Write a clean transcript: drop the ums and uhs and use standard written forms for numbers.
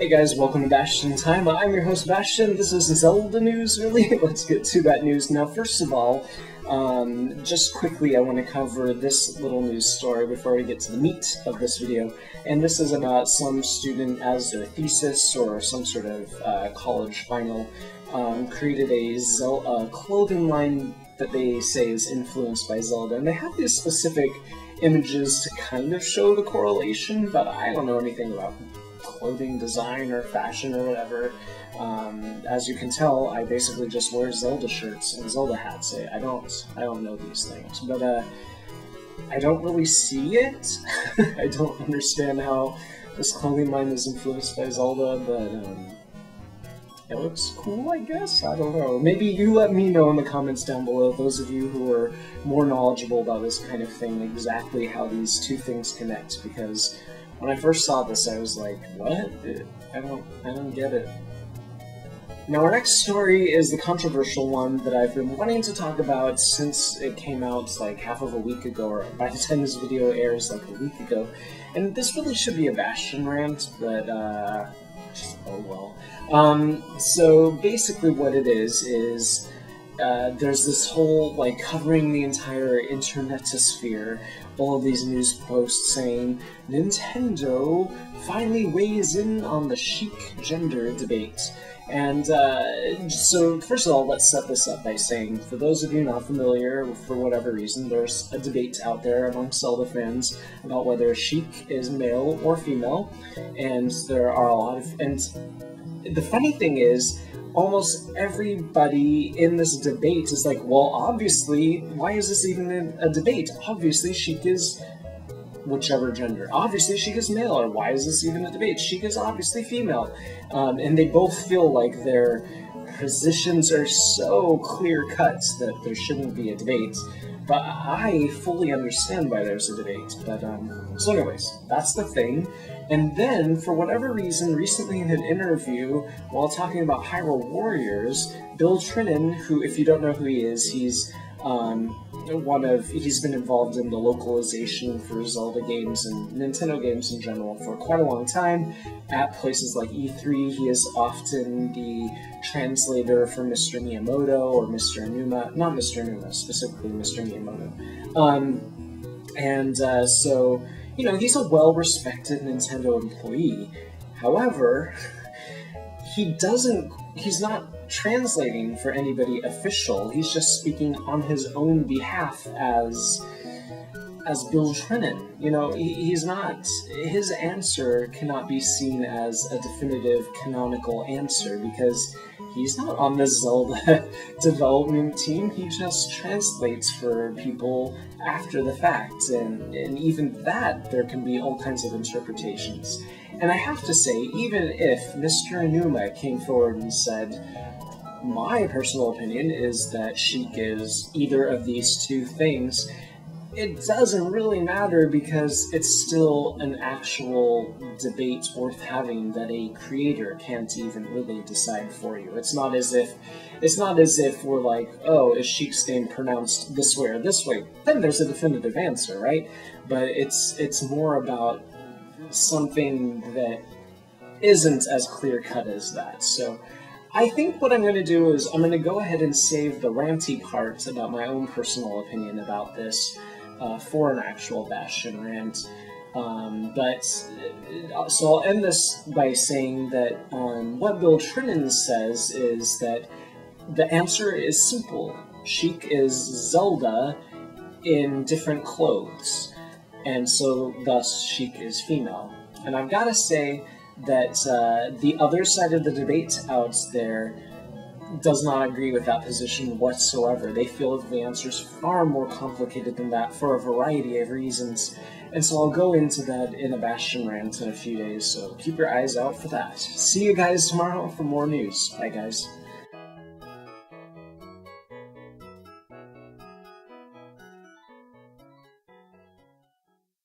Hey guys, welcome to Bastion Time. I'm your host Bastion. This is Zelda news, really. Let's get to that news. Now, first of all, just quickly I want to cover this little news story before we get to the meat of this video. And this is about some student as their thesis or some sort of college final created a clothing line that they say is influenced by Zelda. And they have these specific images to kind of show the correlation, but I don't know anything about clothing design or fashion or whatever. As you can tell, I basically just wear Zelda shirts and Zelda hats. I don't know these things, but I don't really see it. I don't understand how this clothing line is influenced by Zelda, but it looks cool, I guess? I don't know. Maybe you let me know in the comments down below, those of you who are more knowledgeable about this kind of thing, exactly how these two things connect, because when I first saw this, I was like, what? I don't get it. Now, our next story is the controversial one that I've been wanting to talk about since it came out like half of a week ago, or by the time this video airs, like a week ago. And this really should be a Bastion rant, but oh well. So basically what it is there's this whole, like, covering the entire internetosphere, all of these news posts saying, Nintendo finally weighs in on the Sheik gender debate. And so first of all, let's set this up by saying, for those of you not familiar, for whatever reason, there's a debate out there among Zelda fans about whether Sheik is male or female, and there are a lot of, and the funny thing is, almost everybody in this debate is like, well, obviously, why is this even a debate? Obviously, Sheik is whichever gender. Obviously, Sheik is male, or why is this even a debate? Sheik is obviously female. And they both feel like their positions are so clear-cut that there shouldn't be a debate. But I fully understand why there's a debate. But, so anyways, that's the thing. And then, for whatever reason, recently in an interview, while talking about Hyrule Warriors, Bill Trinen, who, if you don't know who he is, he's he's been involved in the localization for Zelda games and Nintendo games in general for quite a long time. At places like E3, he is often the translator for Mr. Miyamoto or Mr. Enuma, not Mr. Enuma, specifically Mr. Miyamoto. So, you know, he's a well-respected Nintendo employee. However, he's not translating for anybody official. He's just speaking on his own behalf as Bill Trinen. You know, he's not, his answer cannot be seen as a definitive canonical answer because he's not on the Zelda development team. He just translates for people after the fact, and even that, there can be all kinds of interpretations. And I have to say, even if Mr. Enuma came forward and said, my personal opinion is that Sheik is either of these two things, it doesn't really matter because it's still an actual debate worth having that a creator can't even really decide for you. It's not as if we're like, oh, is Sheik's name pronounced this way or this way? Then there's a definitive answer, right? But it's more about something that isn't as clear-cut as that. So I think what I'm going to do is I'm going to go ahead and save the ranty part about my own personal opinion about this for an actual Bastion rant. So I'll end this by saying that what Bill Trinen says is that the answer is simple. Sheik is Zelda in different clothes, and so thus Sheik is female. And I've got to say that the other side of the debate out there does not agree with that position whatsoever. They feel that the answer is far more complicated than that for a variety of reasons. And so I'll go into that in a Bastion rant in a few days, so keep your eyes out for that. See you guys tomorrow for more news. Bye, guys.